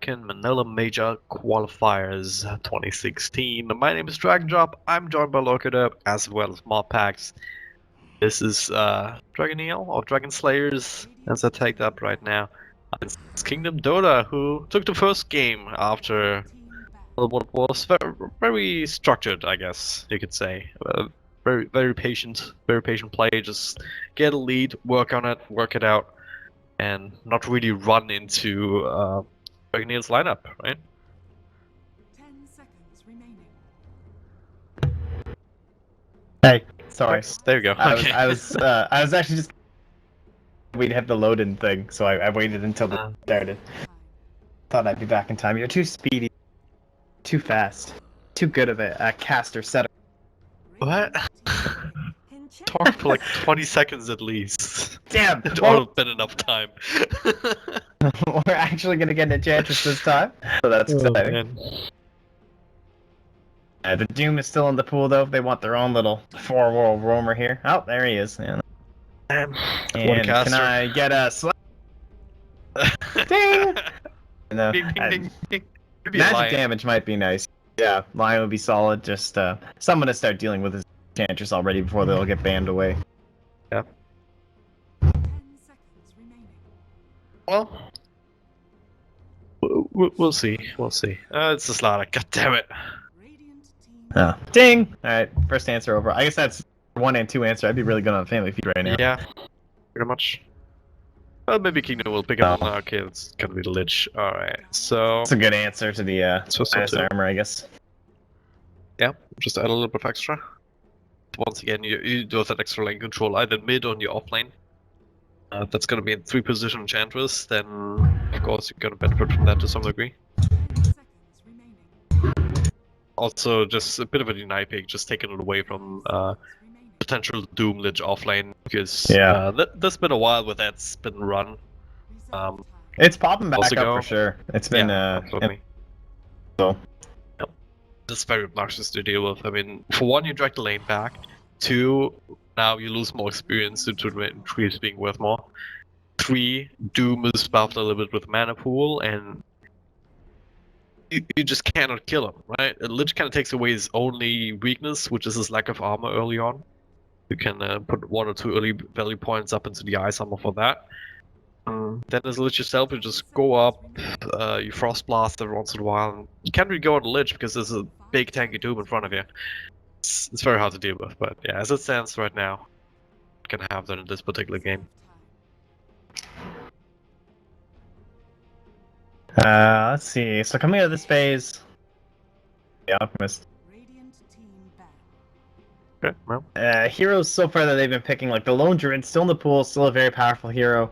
American Manila Major Qualifiers 2016. My name is Dragdrop. I'm joined by Lorcader as well as Mobpacks. This is Dragneel or Dragon Slayerzzz, as I take up right now. It's Kingdom Dota, who took the first game after what was very structured, I guess you could say. Very patient play. Just get a lead, work on it, work it out, and not really run into Dragneel's lineup, right? 10 seconds remaining. Hey, sorry. Nice. There you go. I was actually just we'd have the load-in thing, so I waited until it started. Thought I'd be back in time. You're too speedy, too fast, too good of a caster setter. What? Talk for like 20 seconds at least. Damn! It Well, ought to have been enough time. we're actually gonna get an Enchantress this time, so that's exciting. The Doom is still in the pool though. They want their own little four-world roamer here. Oh, there he is. Yeah. Damn. And can I get a ding? No, Ding, ding, ding, ding. Maybe a magic lion. damage might be nice. Yeah, lion would be solid. Just someone to start dealing with his Enchantress already before they'll get banned away. 10 seconds remaining. Well, we'll see. We'll see. It's a slaughter. God damn it. Radiant team Oh. Ding! Alright, first answer over. I guess that's 1 and 2 answer. I'd be really good on Family Feud right now. Yeah, pretty much. Well, maybe Kingdom will pick up. No. Okay, it's gonna be the Lich. Alright, so That's a good answer to the So minus too. armor, I guess. yeah, just add a little bit of extra. Once again, you do have that extra lane control either mid or on your off lane. That's gonna be in 3-position Enchantress, then of course you're gonna benefit from that to some degree. 10 seconds remaining. Also, just a bit of a deny pick, just taking it away from potential Doom Lich offlane, because Yeah. there's been a while where that's been run. It's popping back Also up go. for sure. It's been Absolutely. so That's very obnoxious to deal with. I mean, for one, you drag the lane back. 2, now you lose more experience due to trees being worth more. 3, Doom is buffed a little bit with mana pool, and you just cannot kill him, right? A Lich kind of takes away his only weakness, which is his lack of armor early on. You can put 1 or 2 early value points up into the ice armor for that. Then as a Lich yourself, you just go up, you Frost Blast every once in a while. And you can't really go on the Lich because there's a big tanky Doom in front of you. It's very hard to deal with, but yeah, as it stands right now, you can have that in this particular game. let's see. So coming out of this phase, the Alchemist. Radiant team back. Okay, well, Heroes so far that they've been picking, like the Lone Druid, still in the pool, still a very powerful hero.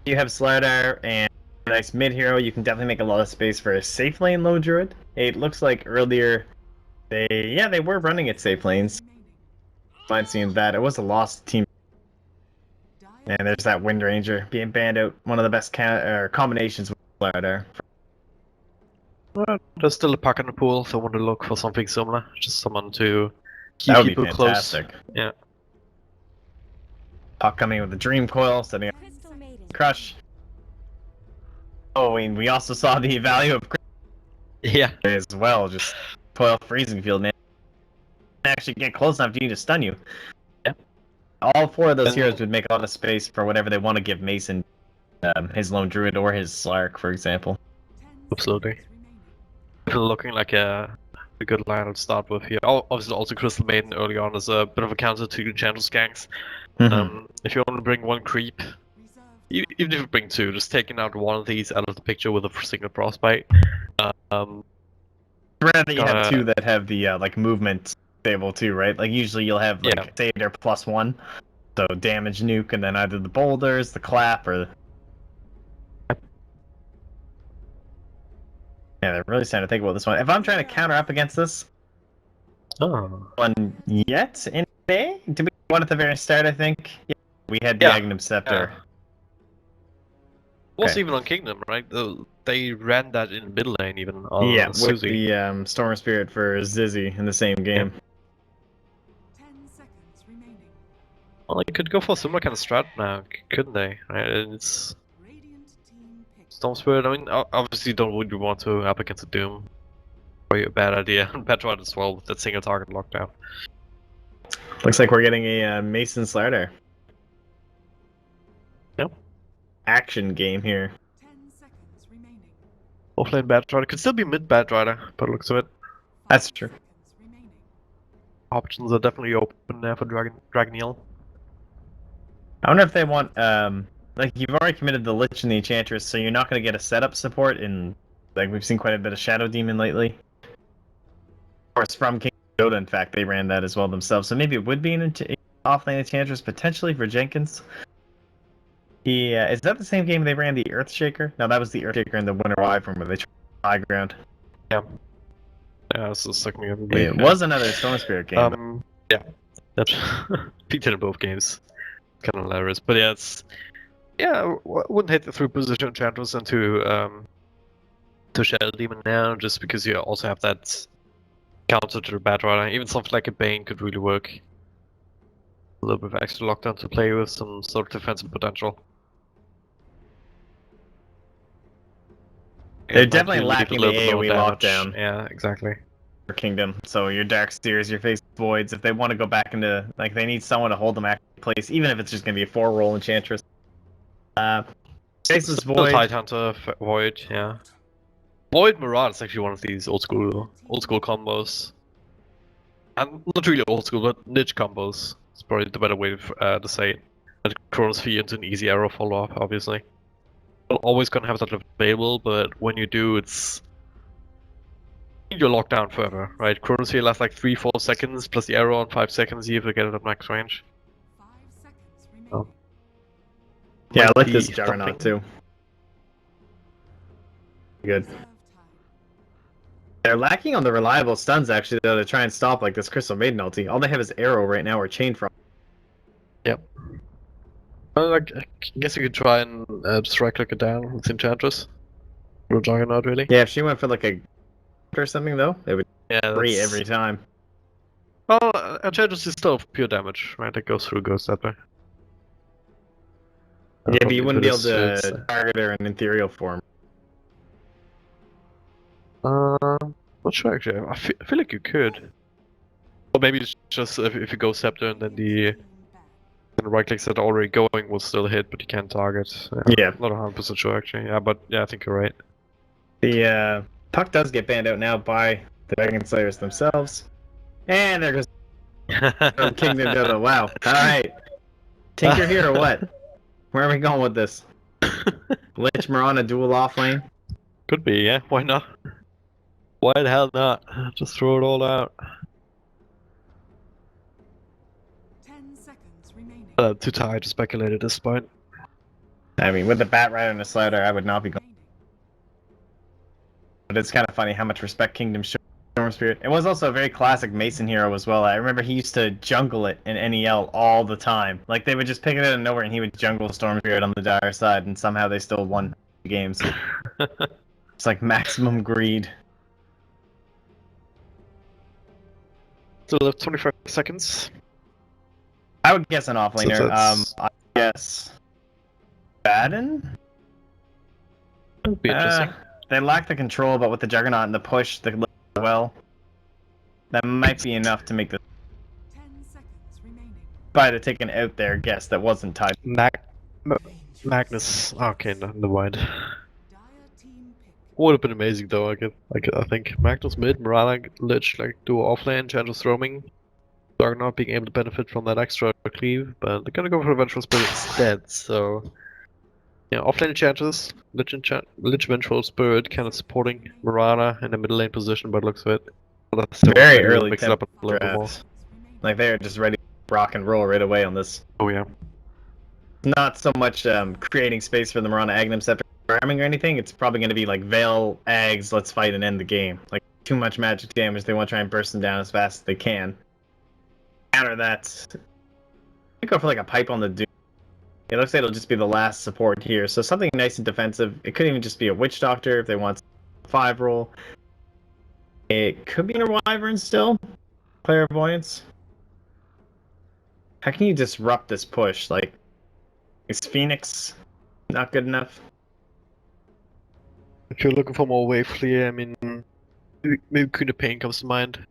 You have Slayerzzz and a nice mid hero. You can definitely make a lot of space for a safe lane Lone Druid. It looks like earlier they were running at safe lanes. Mind seeing that. It was a lost team. And there's that Wind Ranger being banned out. One of the best combinations with Slayerzzz. well, there's still a pack in the pool, so I want to look for something similar. Just someone to keep That would be people close. fantastic. Yeah. Puck coming with the Dream Coil, setting up Crush. Oh, and we also saw the value of Yeah. as well. Just Coil Freezing Field, man. Actually get close enough to you to stun you. Yeah. All 4 of those And- heroes would make a lot of space for whatever they want to give Mason, his Lone Druid or his Slark, for example. 10 Absolutely. seconds remaining. Looking like a good line to start with here. Obviously, also Crystal Maiden early on is a bit of a counter to Enchantress ganks. If you want to bring 1 creep, Reserve even if you bring 2, just taking out one of these out of the picture with a single frostbite. Rare that you have Uh, 2 that have the like movement stable too, right? Like usually you'll have like Yeah. say they're +1, so damage nuke, and then either the boulders, the clap, or yeah, they're really starting to think about this one. If I'm trying to counter up against this Oh. one yet in May, did we one at the very start? I think we had the Yeah. Agnum Scepter. Was Okay. even on Kingdom, right? They ran that in mid lane even on Yeah, with Suzy. the Storm Spirit for Zizzy in the same game. 10 seconds remaining. Well, they could go for a similar kind of strat now, couldn't they? Right? And it's Radiant team picked. Storm Spirit. I mean, obviously, you don't really want to up against a Doom. Probably a bad idea. Bad Droid as well with that single target lockdown. Looks like we're getting a Mason Slider. Yep. Action game here. 10 seconds remaining. Offlane Bad Droid. It could still be mid Bad Droid, but looks of it. That's true. Seconds remaining. Options are definitely open there for Dragneel. I wonder if they want, like, you've already committed the Lich and the Enchantress, so you're not going to get a setup support in, like, we've seen quite a bit of Shadow Demon lately. Of course, from King Dota, in fact, they ran that as well themselves, so maybe it would be an offlane Enchantress, potentially, for Jenkins. Is that the same game they ran the Earthshaker? No, that was the Earthshaker in the Winter Wyvern, where they tried high ground. Yeah. Yeah, this is like me. It was another Storm Spirit game. Yeah. That peaked in both games. Kind of hilarious, but yeah, it's wouldn't hate the 3 position Enchantress into to Shadow Demon now, just because you also have that counter to the Bad Rider. Even something like a Bane could really work. A little bit of extra lockdown to play with, some sort of defensive potential. They're It might definitely be a lacking little the bit lower AoE damage. lockdown. Yeah, exactly. For Kingdom, so your Darkseers, your Face Voids, if they want to go back into, like, they need someone to hold them in place, even if it's just going to be a 4-roll Enchantress. Faceless Still Void. Tidehunter, Void, yeah. Void Mirage is actually one of these old school combos. And not really old school, but niche combos. It's probably the better way to say it. And Chronosphere into an easy arrow follow-up, obviously. You're always gonna have that available, but when you do, it's you're locked down forever, right? Chronosphere lasts like 3-4 seconds, plus the arrow on 5 seconds, you have to get it at max range. 5 seconds remaining. Oh. Yeah, I Might like be this Juggernaut something. too. Good. Reserve time. They're lacking on the reliable stuns, actually, though, to try and stop, like, this Crystal Maiden ulti. All they have is Arrow right now, or Chain Front. Yep. Well, I guess you could try and just right-click it down with Enchantress. No Juggernaut, really. Yeah, if she went for, like, a or something, though, it would Yeah, free that's... every time. Well, Enchantress is still pure damage, right? It goes through Ghost that way. Yeah, but you If wouldn't it be able is, to target her in ethereal form. Not sure actually. I feel like you could. Or maybe it's just if you go Scepter and then the Team back. right clicks that are already going will still hit, but you can't target. Yeah. Not 100% sure actually. Yeah, but yeah, I think you're right. The puck does get banned out now by the Dragon Slayers themselves. And there goes Kingdom Dota. Wow. Alright. Tinker here or what? Where are we going with this? Lich Mirana dual offlane? Could be, yeah. Why not? Why the hell not? Just throw it all out. 10 seconds remaining. Too tired to speculate at this point. I mean, with the Bat Rider and the Slider, I would not be going. But it's kind of funny how much respect Kingdom showed Storm Spirit. It was also a very classic Mason hero as well. I remember he used to jungle it in NEL all the time. Like, they would just pick it out of nowhere and he would jungle Storm Spirit on the dire side, and somehow they still won the games. It's like maximum greed. Still have 25 seconds. I would guess an offlaner. So that's- I guess Baden? That'd be interesting. They lack the control, but with the Juggernaut and the push, well, that might be enough to make the 10 seconds remaining. by to take an out there guess that wasn't tied. Magnus. Okay, no, never mind. Dire team pick. Would have been amazing though. I think Magnus mid, Mirana Lich like duo offlane, Enchantress roaming. Juggernaut being able to benefit from that extra cleave, but they're gonna go for Vengeful Spirit instead. So yeah, offlane Enchantress, Lich Vengeful Spirit, kind of supporting Mirana in the middle lane position, but looks of it. But that's still Very maybe early mix it up a little bit more. Seconds draft. remaining. Like they're just ready to rock and roll right away on this. Oh yeah. Not so much creating space for the Mirana Agnum Scepter farming or anything. It's probably going to be like Veil, Ags, let's fight and end the game. Like too much magic damage. They want to try and burst them down as fast as they can. Counter that. I go for like a pipe on the Doom. It looks like it'll just be the last support here. So something nice and defensive. It could even just be a Witch Doctor if they want 5 roll. It could be an Wyvern still. Clairvoyance. How can you disrupt this push? Like, is Phoenix not good enough? If you're looking for more wave clear, I mean, maybe Queen of Pain comes to mind.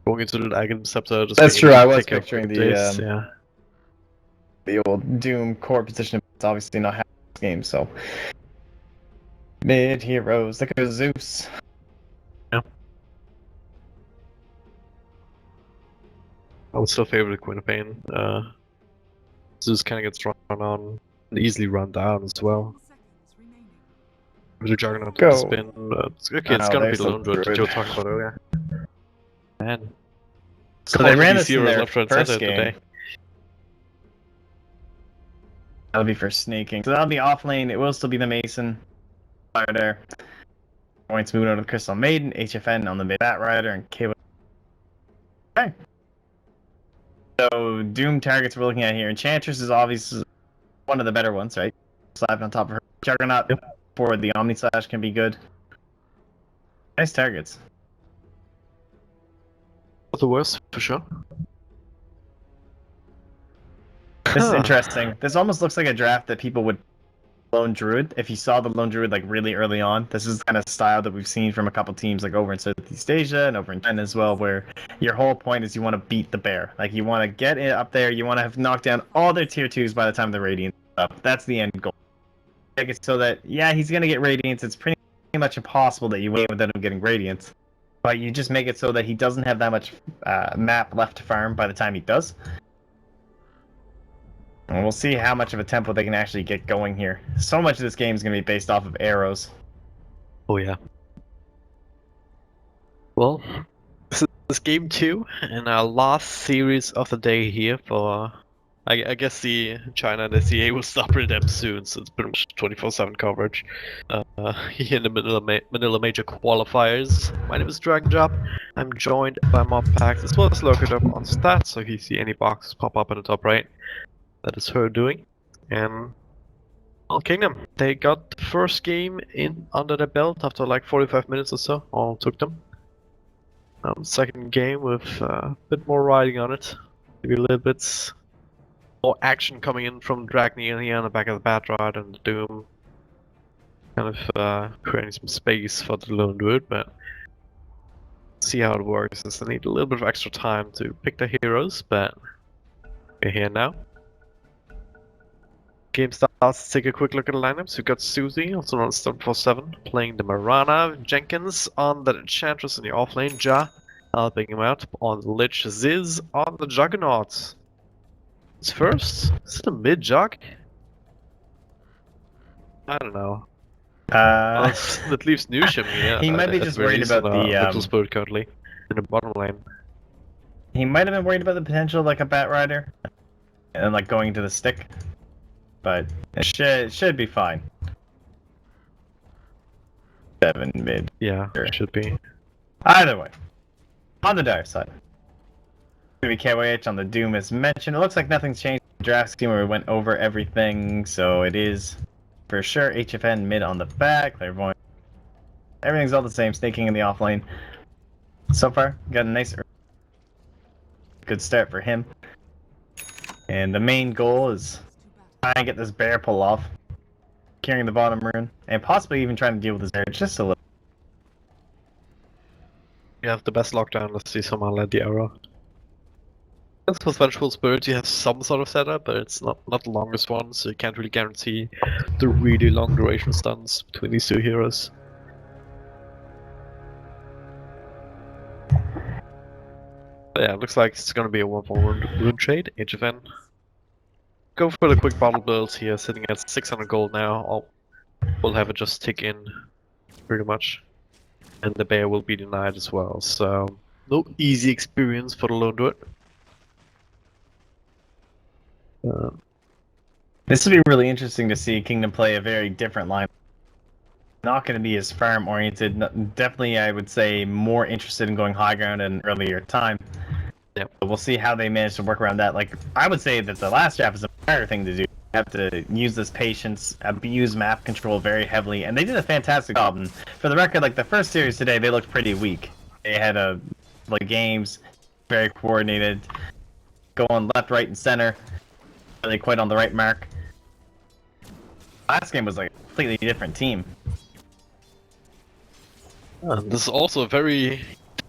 Going into the Aghanim Scepter, just That's being true, able I to was pick up picturing days, yeah. the old Doom core position. It's obviously not happening this game, so. Mid heroes, look at Zeus. Yeah. I would still favor the Queen of Pain. Zeus kind of gets run on and easily run down as well. 10 seconds remaining. With the Juggernaut Go. spin, okay, it's Oh, gonna be there's the the Lone Druid that Druid. you were talking about earlier. Man. So they ran this in heroes their left, right, and first center game. today. That'll be for snaking. So that'll be off lane. It will still be the Mason. Rider. Points moving out of the Crystal Maiden, HFN on the mid Bat Rider, and KO. Okay. So Doom targets we're looking at here. Enchantress is obviously one of the better ones, right? Slapped on top of her. Juggernaut for the Omni Slash can be good. Nice targets. Not the worst, for sure. This is interesting. This almost looks like a draft that people would Lone Druid. If you saw the Lone Druid like really early on, this is the kind of style that we've seen from a couple teams like over in Southeast Asia and over in China as well, where your whole point is you want to beat the bear. Like you want to get it up there, you want to have knocked down all their tier 2s by the time the Radiant up. That's the end goal. Make it so that yeah, he's gonna get Radiance. It's pretty much impossible that you win without him getting Radiance. But you just make it so that he doesn't have that much map left to farm by the time he does. And we'll see how much of a tempo they can actually get going here. So much of this game is going to be based off of arrows. Oh yeah. Well, this is game 2 in our last series of the day here for... I guess the China and the CA will stop them soon, so it's pretty much 24/7 coverage. Here in the Manila Major Qualifiers. My name is Dragneel. I'm joined by Mobpax as well as located up on stats, so if you see any boxes pop up in the top right, that is her doing. And well, Kingdom, they got the first game in under their belt after like 45 minutes or so. All took them. Second game with a bit more riding on it, maybe a little bit more action coming in from Dragneel here on the back of the Bat Rod and the Doom. Kind of creating some space for the Lone Druid, but see how it works. They need a little bit of extra time to pick the heroes, but we're here now. Game starts. Let's take a quick look at the lineups. We've got Susie, also on 747, playing the Marana. Jenkins on the Enchantress in the offlane. Ja helping him out on the Lich. Ziz on the Juggernaut. It's first? Is it a mid jug? I don't know. That leaves Nusham here. He might be just worried about the Spirit currently in the bottom lane. He might have been worried about the potential like a Bat Rider and like going into the stick. But it should be fine. 7 mid. Yeah, it should be. Either way. On the dire side. Gonna be KYH on the Doom as mentioned. It looks like nothing's changed in the draft scheme where we went over everything, so it is for sure HFN mid on the back, Clairvoyant. Everything's all the same, snaking in the off lane. So far, got a nice good start for him. And the main goal is try and get this bear pull off, carrying the bottom rune, and possibly even trying to deal with this bear just a little. You have the best lockdown. Let's see someone let the arrow. With Vengeful Spirit, you have some sort of setup, but it's not the longest one, so you can't really guarantee the really long duration stuns between these two heroes. But yeah, it looks like it's gonna be a 1-for-1 rune trade. HFN. Go for the quick bottle builds here, sitting at 600 gold now. We'll have it just tick in, pretty much. And the bear will be denied as well, so no easy experience for the Lone Druid. This will be really interesting to see Kingdom play a very different line. Not going to be as farm oriented. Definitely, I would say more interested in going high ground at an earlier time. Yeah, we'll see how they manage to work around that. Like I would say that the last draft is a better thing to do. You have to use this patience, abuse map control very heavily, and they did a fantastic job. And for the record, like the first series today, they looked pretty weak. They had like games very coordinated, going left, right, and center. Really quite on the right mark. Last game was like a completely different team. This is also a very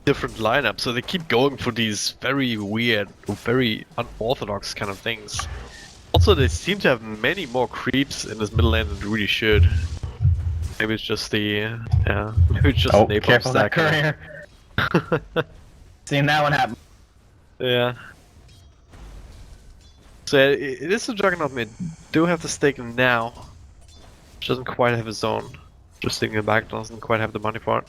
different lineup, so they keep going for these very weird, very unorthodox kind of things. Also, they seem to have many more creeps in this middle lane than they really should. Maybe it's just the, maybe it's just Oh, napalm careful that stack. courier. Seeing that one happen. Yeah. So it is a Juggernaut mid. Do have the stake now. Doesn't quite have his own. Just thinking back, doesn't quite have the money for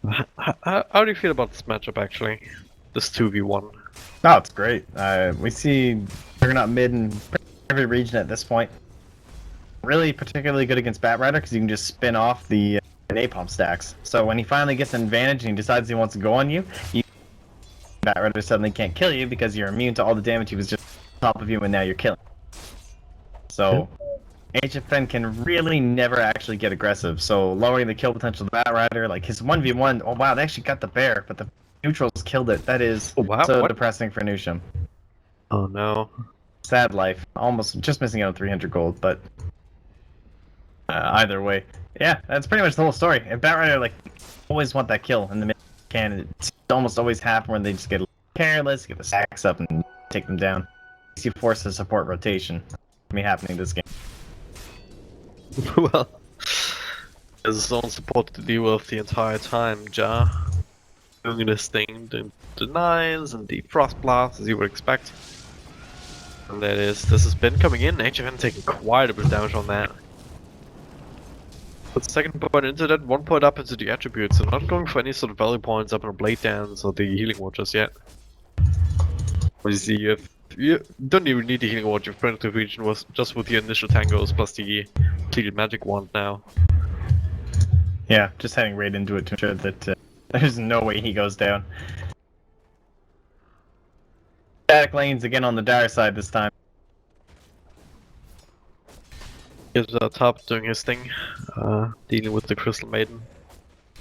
it. How do you feel about this matchup actually? This 2v1. No, it's great. We see Juggernaut mid in every region at this point. Really particularly good against Batrider because you can just spin off the napalm stacks. So when he finally gets an advantage and he decides he wants to go on you, Batrider suddenly can't kill you because you're immune to all the damage he was just on top of you and now you're killing. So HFN can really never actually get aggressive. So lowering the kill potential of Batrider, like his 1v1, oh wow, they actually got the bear, but the neutrals killed it. That is so depressing for Nusham. Oh no. Sad life. Almost just missing out on 300 gold, but either way. Yeah, that's pretty much the whole story. And Batrider, like, always want that kill in the mid can. It's almost always happen when they just get careless, get the stacks up, and take them down. You force the support rotation. Me happening this game. Well, there's his own support to deal with the entire time, Ja. Doing this thing, doing denies and the frost blast as you would expect. And this has been coming in, HFN taking quite a bit of damage on that. Put the second point into that, 1 point up into the attributes, so not going for any sort of value points up in a Blade Dance or the Healing Ward just yet. Obviously, you don't even need the Healing Ward, your primitive region was just with the initial tangos plus the completed magic wand now. Yeah, just heading right into it to ensure that there's no way he goes down. Static lanes again on the dire side this time. He's top doing his thing, dealing with the Crystal Maiden.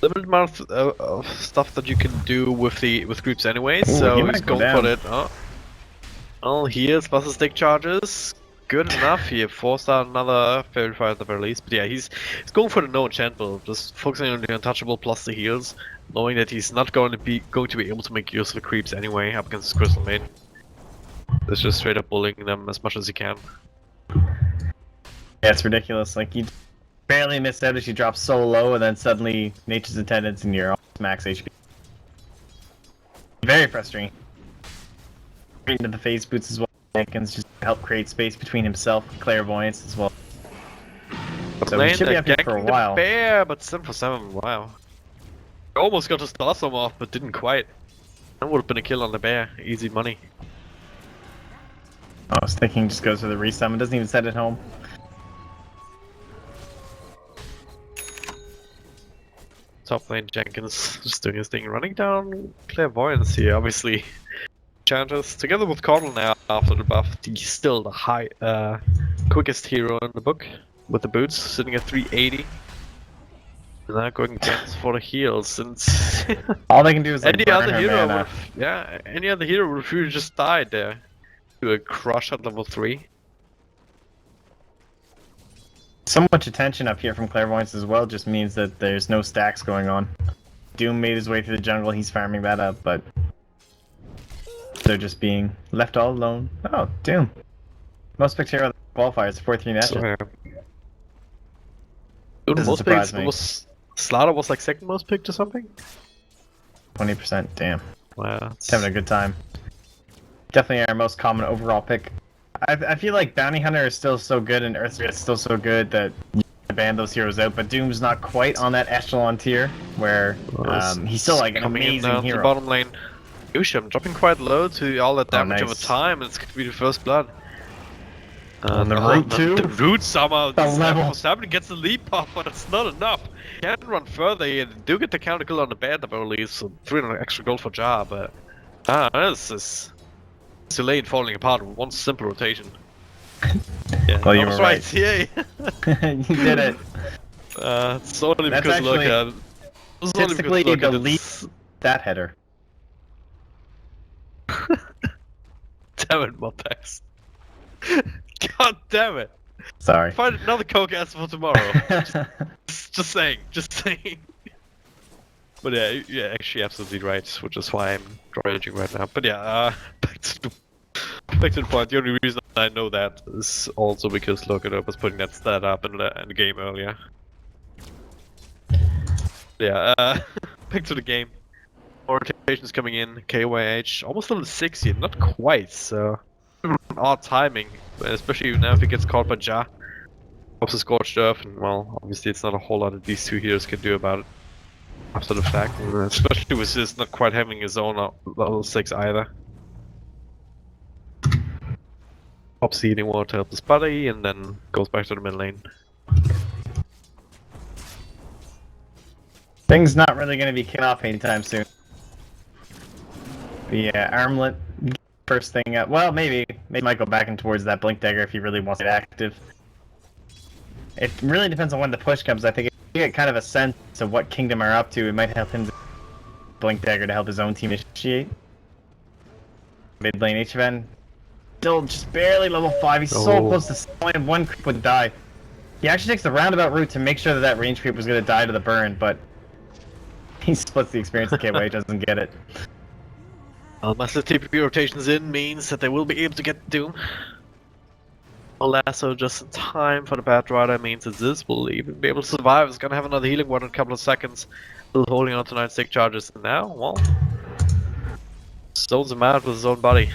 Limited amount of stuff that you can do with groups anyway, so he's going for it. Oh, here's plus the stick charges. Good enough. He forced out another Fairy Fire at the very least. But yeah, he's going for the no enchant build, just focusing on the untouchable plus the heals, knowing that he's not going to be able to make use of the creeps anyway up against Crystal Maiden. It's just straight up bullying them as much as he can. Yeah, it's ridiculous. Like, you barely missed out as you drop so low, and then suddenly Nature's Attendants and you're almost max HP. Very frustrating. Into the phase boots as well. Jenkins just help create space between himself and Clairvoyance as well. So we should be up here for a while. Bear, but 7 for 7, wow. I almost got to start some off, but didn't quite. That would have been a kill on the bear. Easy money. Oh, Sticking just goes for the resummon, doesn't even set it home. Top lane Jenkins just doing his thing, running down Clairvoyance here, obviously. Enchanters together with Cordal now after the buff, still the quickest hero in the book with the boots, sitting at 380. And now going against for the heals since all they can do is like any other hero any other hero would have just died there. Do a crush at level 3. So much attention up here from Clairvoyance as well just means that there's no stacks going on. Doom made his way through the jungle, he's farming that up, but they're just being left all alone. Oh, Doom. Most picked hero of the qualifiers, 4-3 matches. So, Dude, most picked was Slaughter was like second most picked or something? 20%, damn. Wow. He's having a good time. Definitely our most common overall pick. I feel like Bounty Hunter is still so good and Earth's is still so good that you can ban those heroes out, but Doom's not quite on that echelon tier where he's still like an amazing hero. The bottom lane. Nusham dropping quite low to all that damage over time, and it's going to be the first blood. On the root too? The root somehow the level. gets the leap off, but it's not enough. Can run further, you do get the counter kill on the bear at the very least, so 300 extra gold for Jar, but this is Delayed falling apart with one simple rotation. Yeah, well, you were right. Yay! You did it. It's only That's because actually look at statistically delete that header. Damn it, Mopex. God damn it. Sorry. Find another coke ass for tomorrow. just saying, just saying. But yeah, you're actually absolutely right, which is why I'm raging right now. But yeah, back to the point. The only reason I know that is also because Locato was putting that stat up in the game earlier. Yeah, back to the game. More rotations coming in. KYH almost level 60, not quite. So odd timing, especially now if he gets caught by Ja. Pops the Scorched Earth, and well, obviously it's not a whole lot that these two heroes can do about it after the fact, especially with this not quite having his own level 6 either. Pops the healing water to help his buddy, and then goes back to the mid lane. Thing's not really going to be kicked off anytime soon. But yeah, Armlet, first thing up. Well, maybe might go back and towards that Blink Dagger if he really wants it active. It really depends on when the push comes. I think if you get kind of a sense of what Kingdom are up to, it might help him to Blink Dagger to help his own team initiate. Mid lane HFN, still just barely level 5. He's so close to point. One creep would die. He actually takes the roundabout route to make sure that that range creep was going to die to the burn, but he splits the experience and KY doesn't get it. Massive TPP rotations in means that they will be able to get Doom. Lasso just in time for the Bad Rider means that this will even be able to survive. It's gonna have another healing ward in a couple of seconds. Still holding on to 9 stick charges. And now, well, zones him out with his own body.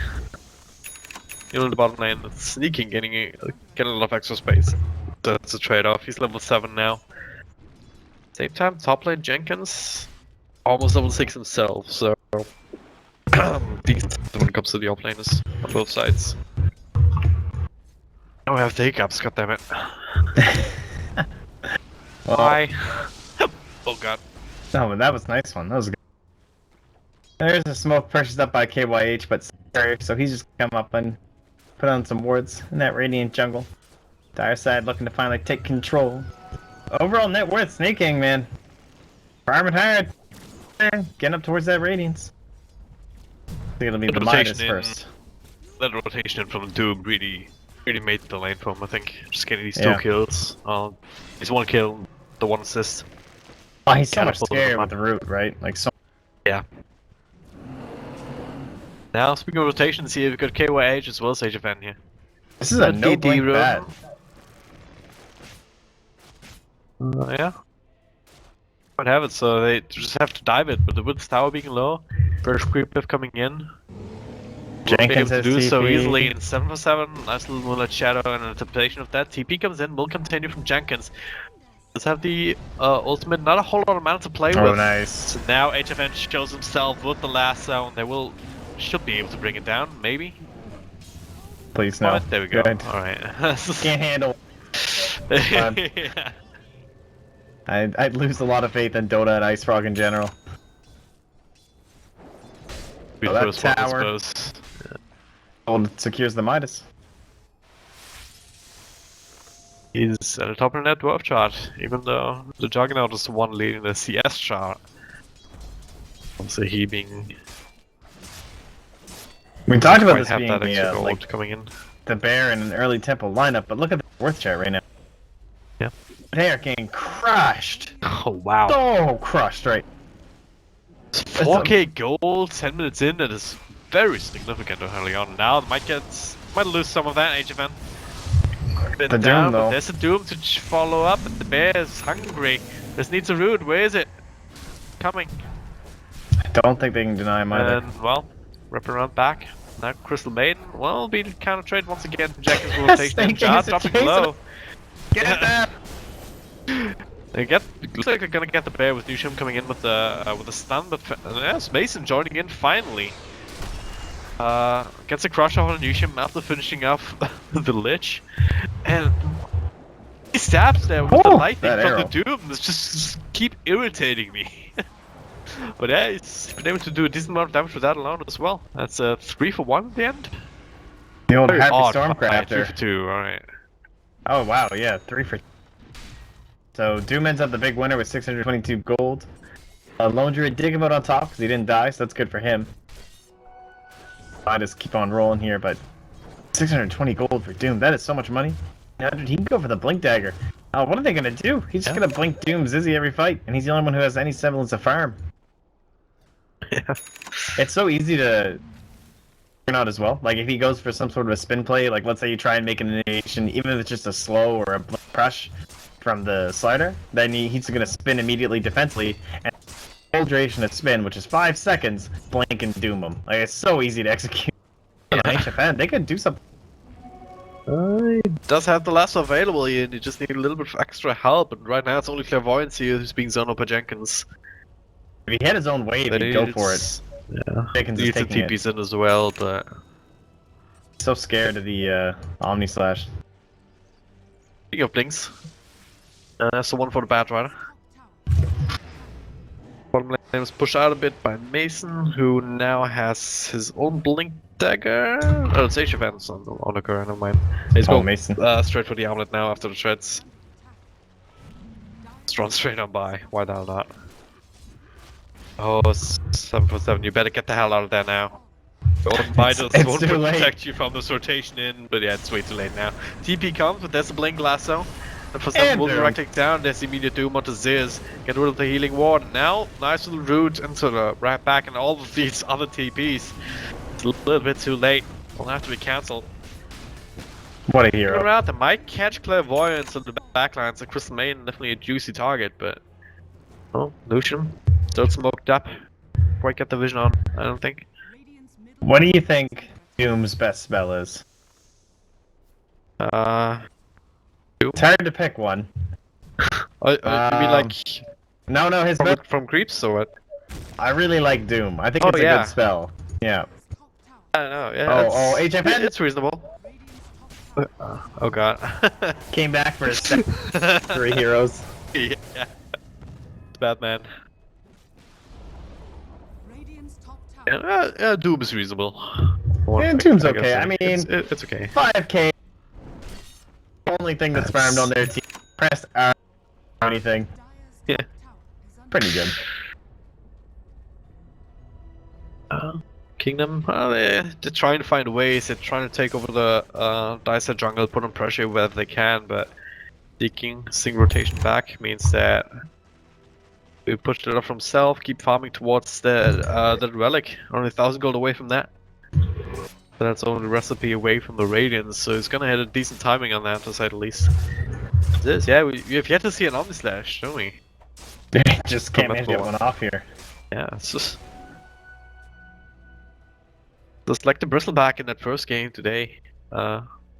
In the bottom lane, sneaking, getting a lot of extra space. That's a trade-off. He's level 7 now. Same time, top lane Jenkins, almost level 6 himself. So decent when it comes to the offlaners on both sides. Oh, I have the hiccups, goddammit. Why? Oh god. Oh, but that was a nice one. That was good. There's a smoke purchased up by KYH, but so he's just come up and put on some wards in that Radiant jungle. Dire side looking to finally take control. Overall net worth, Snake King, man. Farming hard. Getting up towards that Radiance. I think it'll be the Midas first. That rotation from Doom really made the lane for him, I think. Just getting these 2 kills. He's 1 kill, the 1 assist. Oh, he's so much scarier with the root, right? Like so. Yeah. Now, speaking of rotations here, we've got KYH as well as HFN here. This is a no blink bad. Yeah. Might have it, so they just have to dive it, but the Woods Tower being low, first creep coming in. Jenkins has to do TP. so easily in 7 for 7. Nice little Moonlight Shadow and an interpretation of that. TP comes in, will continue from Jenkins. Let's have the ultimate, not a whole lot of mana to play with. Oh, nice. So now HFN shows himself with the lasso, and they should be able to bring it down, maybe. Please no. Right, there we go. Alright. Can't handle. Yeah. I'd lose a lot of faith in Dota and Ice Frog in general. So that tower secures the Midas. He's at the top of the net dwarf chart, even though the Juggernaut is the one leading the CS chart. Also, he being. We talked about this have being that extra gold like coming in. The bear in an early temple lineup, but look at the worth chart right now. Yeah. They are getting crushed. Oh wow. So crushed, right? 4k gold, 10 minutes in, that is very significant early on. Now might lose some of that HFN. The Doom though. There's a Doom to follow up, and the bear is hungry. This needs a root, where is it? Coming. I don't think they can deny him either. And well, wrap around back. Now Crystal Maiden, well, be counter trade once again. Jenkins will rotation and Jar dropping low. Get that! Looks like they're gonna get the bear with Nushim coming in with the stun, but yes, Mason joining in finally. Gets a crush off on Nushim after finishing off the Lich, and he stabs there with the lightning from the Doom. It's just keep irritating me. But yeah, he's been able to do a decent amount of damage with that alone as well. That's a 3 for 1 at the end. The old Very Happy odd, Stormcrafter. 3 for 2, alright. Oh wow, yeah, 3 for. So Doom ends up the big winner with 622 gold. Lone Druid dig him out on top because he didn't die, so that's good for him. I just keep on rolling here, but 620 gold for Doom, that is so much money. He can go for the Blink Dagger. Oh, what are they gonna do? He's just gonna Blink Doom Zizzy every fight, and he's the only one who has any semblance of farm. Yeah. It's so easy to turn out as well. Like, if he goes for some sort of a spin play, like, let's say you try and make an initiation, even if it's just a slow or a crush from the slider, then he's gonna spin immediately defensively, and full duration of spin, which is 5 seconds, blink and doom him. Like, it's so easy to execute. Yeah. HFN, they could do something. He does have the lasso available here, and you just need a little bit of extra help, and right now it's only Clairvoyance here who's being zoned up by Jenkins. If he had his own wave, he'd go for it. Yeah. Jenkins is Needs the taking it. TPs in as well, but... So scared of the Omni Slash. Speaking of blinks, that's the one for the Bad Rider. Bottom lane was pushed out a bit by Mason, who now has his own blink dagger. Oh, it's HFN's on the current, never mind. He's going Mason. straight for the omelet now after the shreds. Just run straight on by, why the hell not? Oh, 7 for 7, you better get the hell out of there now. Midas won't too late. protect you from this rotation in, but yeah, it's way too late now. TP comes, but there's a blink lasso. And for 7 will be right click down, there's immediate doom onto Zizz. Get rid of the healing ward. Now, nice little route into the right back and all of these other TPs. It's a little bit too late. Will have to be cancelled. What a hero. Around, they might catch Clairvoyance on the backlines, so Crystal Maiden definitely a juicy target, but... Oh, Lucian, still smoked up. Quite get the vision on, I don't think. What do you think Doom's best spell is? Doom? It's hard to pick one. You mean like... No, his best... From creeps or what? I really like Doom. I think Oh, it's a yeah. good spell. Yeah. I don't know, yeah. HFN? It's reasonable. Oh god. Came back for his second 3 heroes. Yeah. Batman. Yeah, Doom is reasonable. Yeah, Doom's I guess, okay. yeah. I mean, it's okay. 5k. Only thing that's farmed on their team. Press R or anything. Yeah. Pretty good. Kingdom, they're trying to find ways. They're trying to take over the Dicer jungle, put on pressure where they can, but seeing rotation back means that we pushed it up from self, keep farming towards the relic. Only 1,000 gold away from that. But that's only a recipe away from the Radiance, so it's gonna hit a decent timing on that, to say the least. This, yeah, we have yet to see an Omni Slash, don't we? Just can't manage to get one off here. Yeah, it's just like the Bristleback in that first game today.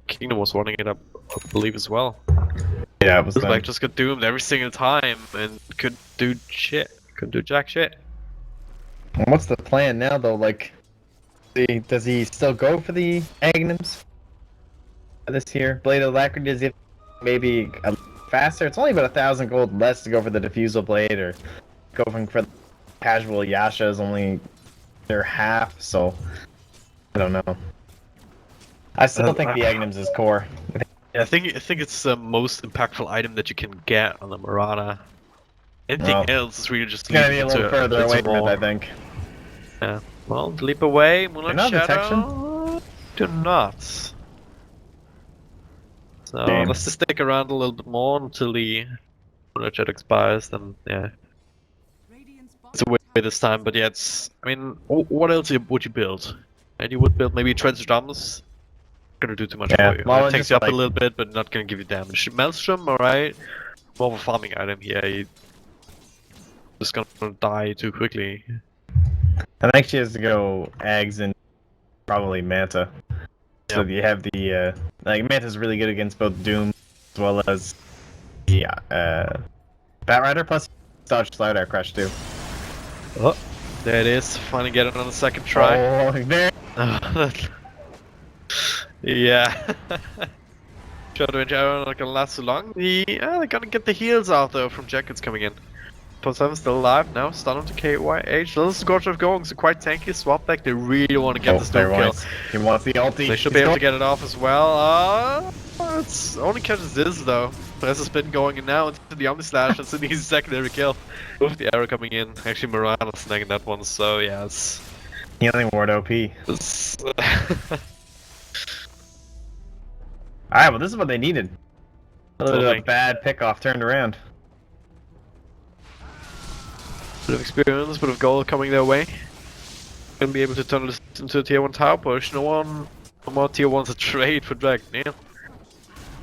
Kingdom was running it up, I believe, as well. Yeah, it was Like just got doomed every single time and couldn't do shit. Couldn't do jack shit. What's the plan now, though? Like, does he still go for the Aghanim's this year? Blade of Alacrity, does he maybe faster? It's only about 1,000 gold less to go for the Diffusal Blade, or going for the casual Yasha is only their half, so I don't know. I still think the Aghanim's is core. Yeah, I think it's the most impactful item that you can get on the Marana. Anything else is really just It's gonna be a little further away from it, I think. Yeah. Well, leap away, Moonlight Not Shadow. Do not. So let's just stick around a little bit more until the Moonlight Shadow expires. Then yeah, it's away this time. But yeah, it's. I mean, what else would you build? And you would build maybe Trench Domus. Gonna do too much for you. Well, it takes you up a little bit, but not gonna give you damage. Maelstrom, alright. More of a farming item here. You just gonna die too quickly. I think she has to go Ags and probably Manta. So you have the like Manta's really good against both Doom as well as the Batrider plus dodge Slider Crush too. Oh, there it is. Finally get it on the second try. Oh, there. Yeah. Shadow and Arrow not gonna last so long. They're gonna get the heals out though from Jenkins coming in. +7 still alive now, stun him to KYH. Little Scorcher of Going, so quite tanky. Swap back, they really want to get this Doom kill. He wants the ulti. They should be able to get it off as well. It's only catches this though. There's a spin going in now into the Omni Slash. It's an easy secondary kill. With the arrow coming in. Actually, Mirana snagging that one, so yeah, it's. Healing Ward OP. It's Alright, well, this is what they needed. A little bit of Totally. a bad pickoff turned around. Bit of experience, bit of gold coming their way. Gonna be able to turn this into a tier 1 tower push. No more tier 1's a trade for Dragneel.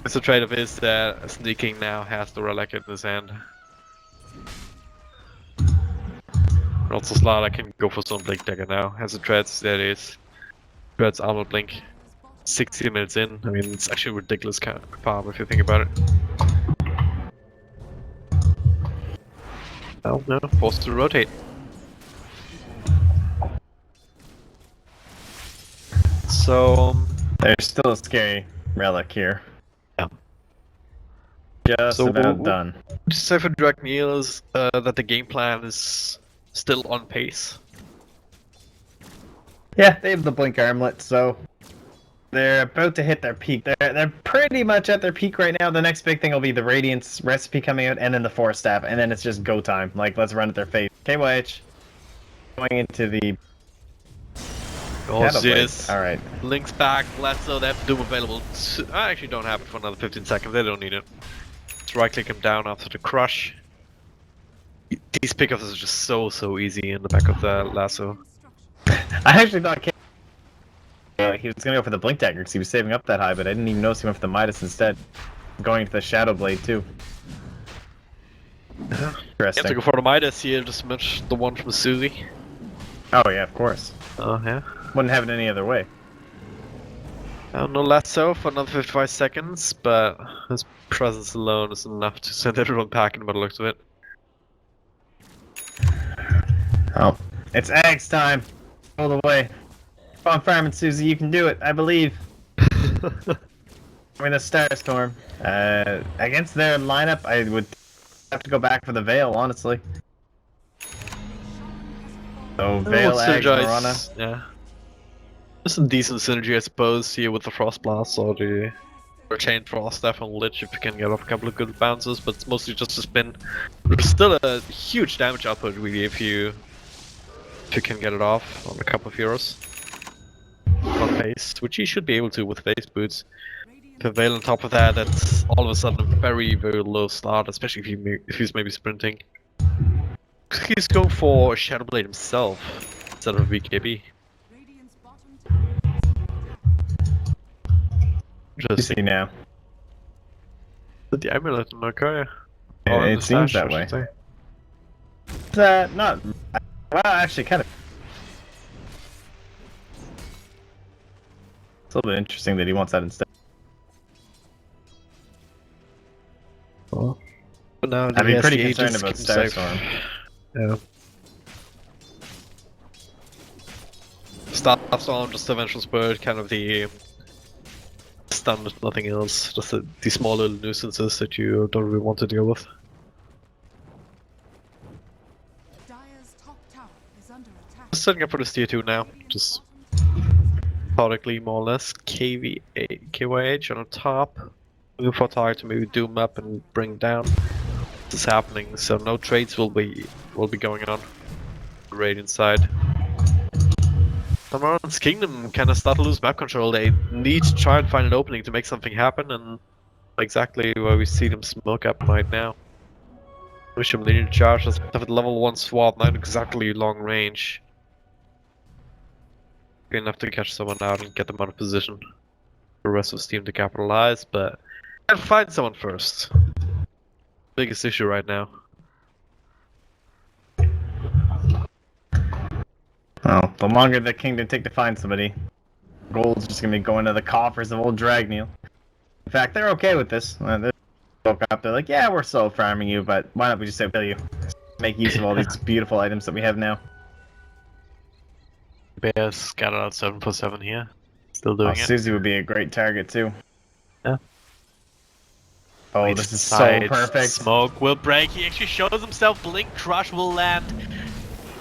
It's a trade of his that Sneaking now has the relic in his hand. Also Slaughter can go for some Blink Dagger now. Has the Dreads, there it is. Dreads Armor Blink. 60 minutes in. I mean, it's actually a ridiculous kind of farm if you think about it. Oh no, forced to rotate. So, There's still a scary relic here. Yeah. Just So about we'll done. just say for Dragneel is that the game plan is still on pace. Yeah, they have the blink armlet, so they're about to hit their peak. They're pretty much at their peak right now. The next big thing will be the Radiance recipe coming out, and then the Force Staff, and then it's just go time. Like, let's run at their face. KYH going into the Oh, Shadow Blade. yes. All right. Links back, Bledsoe, they have Doom available. I actually don't have it for another 15 seconds, they don't need it. Just right click him down after the crush. These pickups are just so easy in the back of the lasso. I actually thought he was gonna go for the Blink Dagger because he was saving up that high, but I didn't even notice he went for the Midas instead. Going to the Shadow Blade too. You have Interesting. to go for the Midas here, just match the one from Susie. Oh yeah, of course. Oh yeah. Wouldn't have it any other way. No lasso for another 55 seconds, but his presence alone is enough to send everyone packing by the looks of it. Oh, it's eggs time. All the way. Come on, Fireman Susie, you can do it. I believe. I mean, the Starstorm. Against their lineup, I would have to go back for the Veil, honestly. So, Veil, eggs, Marana. Yeah. There's some decent synergy, I suppose, here with the Frost Blast or the Chain Frost Staff on Lich if you can get off a couple of good bounces, but it's mostly just a spin. There's still a huge damage output, really, if you can get it off on a couple of heroes. On base, which you should be able to with face boots. The Veil on top of that, that's all of a sudden a very low start, especially if he's maybe sprinting. He's going for a Shadow Blade himself instead of a BKB. You see now. The amulet in Nokoya. Yeah, it seems that way. Not. Well, actually, kind of. It's a little bit interesting that he wants that instead. Well, but now I'd be the pretty SDH concerned is about keeping safe. Starstorm. Yeah. Starstorm, just the Vengeful Spirit, kind of the stun with nothing else. Just the small little nuisances that you don't really want to deal with. Dire's top tower is under attack. Just setting up for this tier 2 now. Just methodically, more or less. KYH on the top. Looking for target to maybe doom up and bring down. This is happening, so no trades will be going on. Radiant side. Samaran's Kingdom kind of start to lose map control. They need to try and find an opening to make something happen, and exactly where we see them smoke up right now. Wish them linear charge. Let's have a level 1 swap, not exactly long range. Good enough to catch someone out and get them out of position. The rest of his team to capitalize, but gotta find someone first. Biggest issue right now. Well, the longer the Kingdom take to find somebody, gold's just gonna be going to the coffers of old Dragneel. In fact, they're okay with this. They woke up, they're like, yeah, we're slow farming you, but why not we just kill you? Make use of all these beautiful items that we have now. Bears scattered out 7/7 here. Still doing it. Susie would be a great target too. Yeah. Oh, this is so Sides, perfect. Smoke will break. He actually shows himself. Blink Crush will land.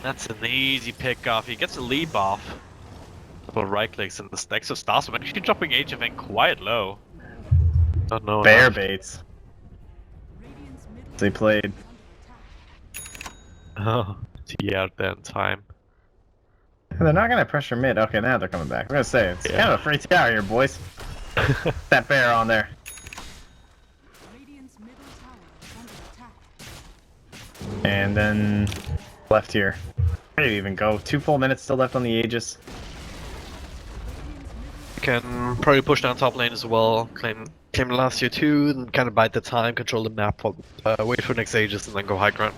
That's an easy pick off. He gets a leap off. Couple right clicks and the stacks of Starstorm actually dropping HFN quite low. Don't know. Bear enough. baits. Radiant's middle They played. Oh, T out there in time. They're not gonna pressure mid. Okay, now they're coming back. I'm gonna say it's Yeah. kind of a free tower here, boys. That bear on there. And then left here. Where did he even go? 2 full minutes still left on the Aegis. You can probably push down top lane as well, claim the last tier 2, then kind of bide the time, control the map, wait for next Aegis, and then go high ground.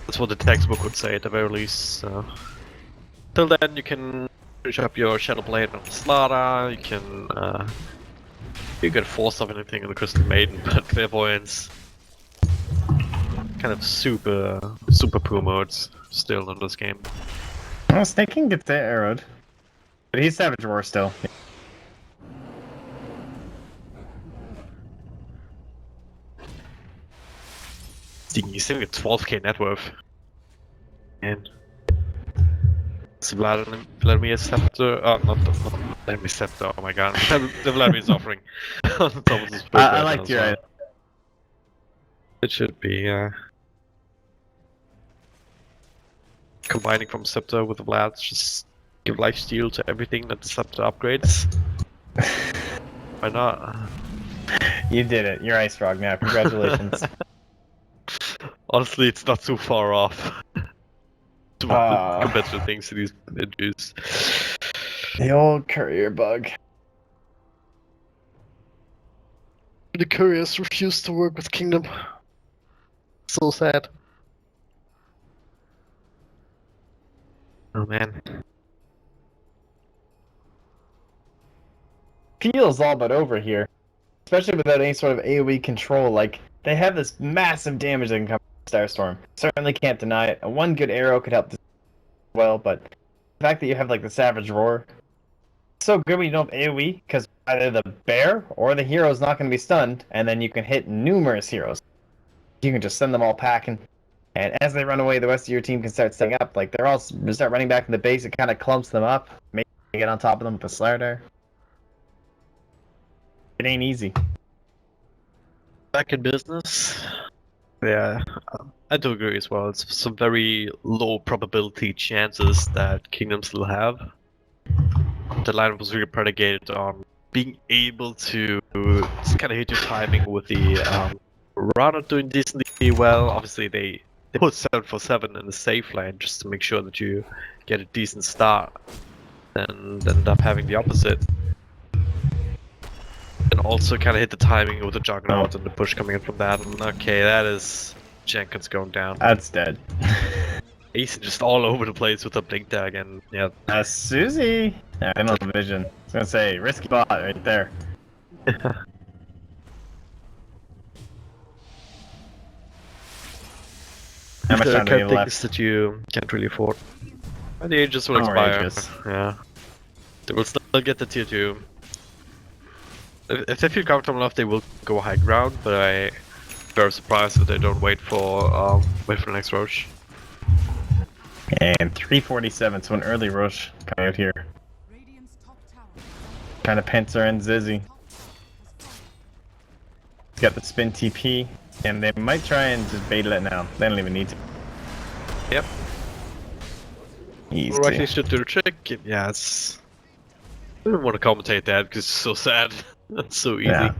That's what the textbook would say at the very least. So. Till then, you can push up your Shadow Blade on Slaughter, you can force up anything in the Crystal Maiden, but Clairvoyance. Kind of super poor modes still in this game. Well, Snake King gets arrowed. But he's Savage Roar still. He's still at 12k net worth. And it's Vladimir Scepter. Oh, not Vladimir Scepter, oh my god. The Vladimir's offering. On top of this I liked your idea. It should be, combining from Scepter with Vlad, just give lifesteal to everything that the Scepter upgrades. Why not? You did it. You're Ice Frog now. Congratulations. Honestly, it's not too far off. Compared to the things that he's introduced. The old courier bug. The couriers refuse to work with Kingdom. So sad. Oh man. Feels all but over here. Especially without any sort of AoE control. Like, they have this massive damage that can come from Starstorm. Certainly can't deny it. A one good arrow could help this as well, but the fact that you have like the Savage Roar, it's so good when you don't have AoE, because either the bear or the hero is not going to be stunned, and then you can hit numerous heroes. You can just send them all packing, and as they run away, the rest of your team can start staying up. Like, they're all start running back in the base, it kind of clumps them up, maybe get on top of them with a Slayerzzz. It ain't easy. Back in business. Yeah, I do agree as well. It's some very low probability chances that Kingdoms will have. The lineup was really predicated on being able to just kind of hit your timing with the Rana doing decently well. Obviously, they put 7 for 7 in the safe lane just to make sure that you get a decent start, then end up having the opposite. And also kind of hit the timing with the Juggernaut and the push coming in from that. And okay, that is Jenkins going down. That's dead. He's just all over the place with the blink tag, and yeah. Susie! Yeah, I know the vision. I was gonna say, risky bot right there. How much time do you have left? Things that you can't really afford. And the Aegis will expire. Yeah. They will still get the tier 2. If they feel comfortable enough, they will go high ground, but I'm very surprised that they don't wait for the next rush. And 347, so an early rush coming out here. Kind of Pincer and Zizzy. He's got the spin TP, and they might try and just bait it now. They don't even need to. Yep. Easy. Or actually should do the trick. Yeah, it's... I don't want to commentate that because it's so sad. That's so easy. Yeah.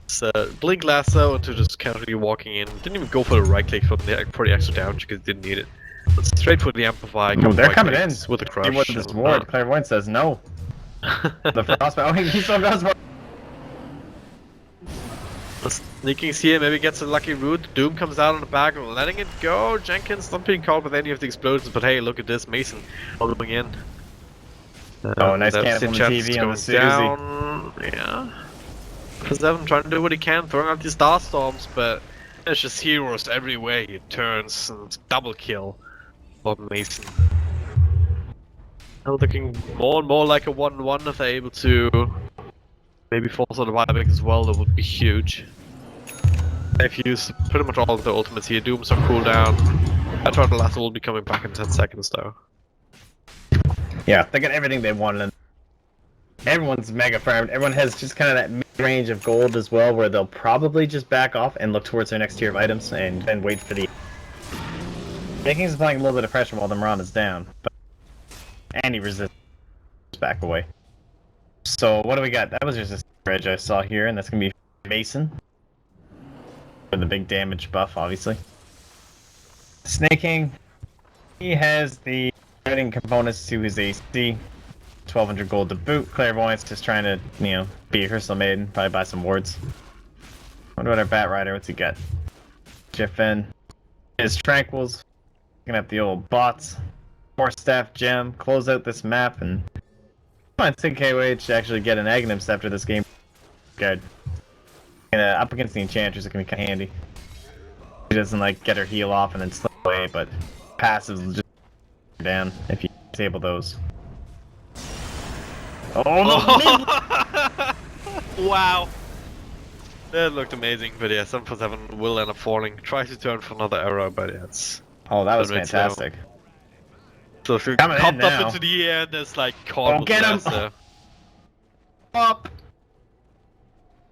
So, blink lasso into just casually walking in. Didn't even go for the right click for the extra damage because didn't need it. But straight for the amplify. Oh, they're coming in with a crush. See what this ward. Clairvoyant says no. The frostbite. Oh, he's so frostbite. Sneaking here, maybe gets a lucky root. Doom comes out on the back, letting it go. Jenkins not being caught with any of the explosions, but hey, look at this. Mason going in. Oh, nice cannon from the TV on the Susie. Yeah. For7 trying to do what he can, throwing out these star storms, but there's just heroes everywhere he turns, and it's double kill for Mason. Now looking more and more like a 1-1 if they're able to maybe force on the buyback as well, that would be huge. They've used pretty much all of the ultimates here. Dooms are cooldown. I thought the last will be coming back in 10 seconds though. Yeah, they got everything they wanted. And everyone's mega farmed. Everyone has just kind of that mid-range of gold as well, where they'll probably just back off and look towards their next tier of items and then wait for the... Vikings applying a little bit of pressure while the Moran is down, but... and he resists back away. So what do we got? That was just a bridge I saw here, and that's gonna be Mason. for the big damage buff, obviously. Snake King, he has the writing components to his AC. 1,200 gold to boot. Clairvoyance, just trying to, you know, be a Crystal Maiden. Probably buy some wards. Wonder what our Bat Rider, what's he got? Jiffin. His Tranquils. Looking at the old bots. Force Staff Gem. Close out this map and I think KOH to actually get an Aghanim after this game. Good. And up against the Enchantress, it can be kind of handy. She doesn't like get her heal off and then slip away, but passives will just down if you disable those. Oh no! Wow. That looked amazing, but yeah, 747 will end up falling. Tries to turn for another arrow, but yeah, it's... Oh, that was fantastic. So if you Coming popped in up now. into the air, there's like caught get him! Up!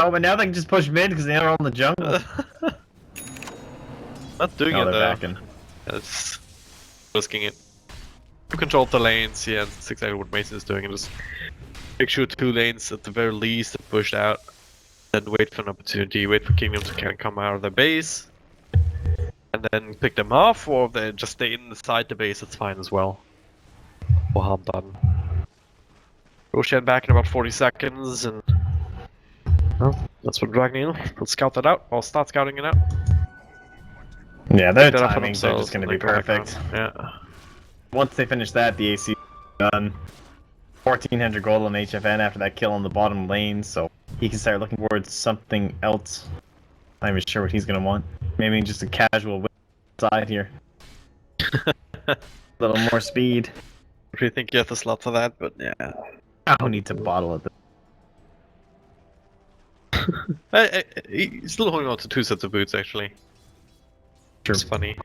Oh, but now they can just push mid because they're all in the jungle. Not doing Oh, it they're though. backing. It's risking it. You control the lanes, yeah, that's exactly what Mason is doing. Just make sure 2 lanes at the very least are pushed out. Then wait for an opportunity, wait for Kingdom to kind of come out of their base. And then pick them off, or if they just stay inside the base, that's fine as well. No harm done. Roshan back in about 40 seconds, and... Well, that's what Dragneel. Let's scout that out. I'll start scouting it out. Yeah, their Pick that up for timings are themselves just going to and be then go back perfect. on. Yeah. Once they finish that, the AC is done. 1,400 gold on HFN after that kill on the bottom lane, so he can start looking towards something else. Not even sure what he's going to want. Maybe just a casual side here. A little more speed. I really think you have the slot for that, but yeah. I don't need to bottle it. He's still holding on to 2 sets of boots, actually. Sure. It's funny.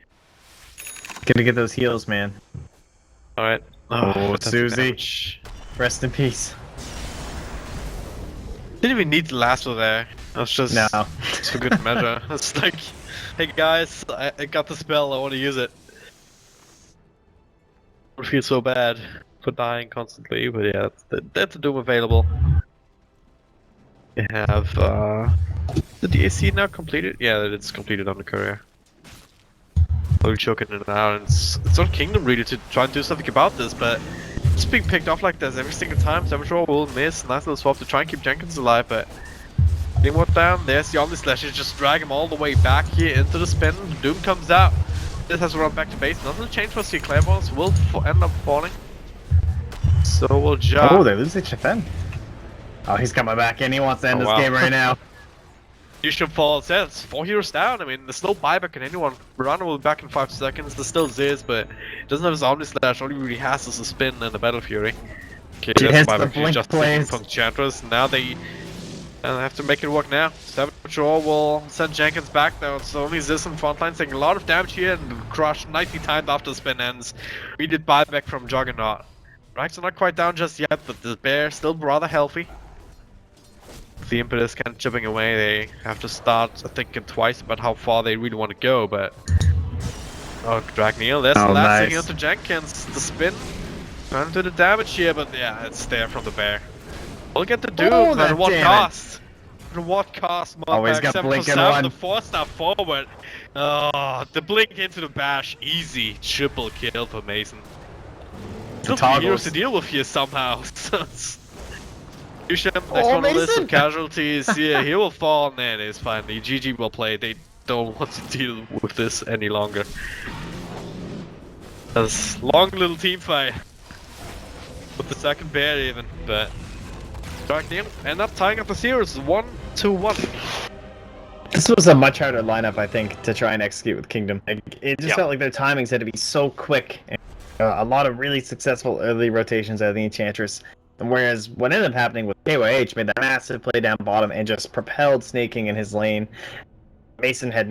Gotta get those heals, man. Alright. Oh, that's Susie. damage. Rest in peace. Didn't even need the lasso there. That's just No. it's for good measure. It's like, hey guys, I got the spell, I want to use it. I feel so bad for dying constantly, but yeah, that's the Doom available. We have, the DAC now completed? Yeah, it's completed on the courier. We're choking it out, and it's on Kingdom really to try and do something about this, but it's being picked off like this every single time. Saboteur will miss, nice little swap to try and keep Jenkins alive, but getting what down, there's the Omni Slashes, just drag him all the way back here into the spin. Doom comes out. This has to run back to base. Nothing change for the Clairvoyance will end up falling. So we'll just... Oh, they lose HFN. Oh, he's coming back in. He wants to end this game right now. You should fall. Says 4 heroes down. I mean, there's no buyback in anyone. Miranda will be back in 5 seconds. There's still Zzz, but it doesn't have his Omni Slash. All he really has is a spin and a Battle Fury. Okay, She hits that's the buyback. You blink just plays. from Enchantress. Now they have to make it work now. Saboteur will send Jenkins back though. It's only Zzz in front line, taking a lot of damage here and crushed nicely timed after the spin ends. We did buyback from Juggernaut. Rags are not quite down just yet, but the bear still rather healthy. The Impetus kind of chipping away, they have to start thinking twice about how far they really want to go, but... Oh, Dragneel, there's the last thing onto Jenkins. The spin, trying to do the damage here, but yeah, it's there from the bear. We'll get the Doom, but at what cost? At what cost, Oh, he's got blink in one. The 4-star forward. Oh, the blink into the bash, easy. Triple kill for Mason. Still 3 heroes to deal with here somehow. Yusham, next on the list of casualties, yeah, he will fall, and it is fine. The GG will play, they don't want to deal with this any longer. That's long little team fight. With the second bear even, but... Dragneel end up tying up the series, 1-1. This was a much harder lineup, I think, to try and execute with Kingdom. It just felt like their timings had to be so quick. And, a lot of really successful early rotations out of the Enchantress. Whereas what ended up happening with KOH made that massive play down bottom and just propelled Snake King in his lane. Mason had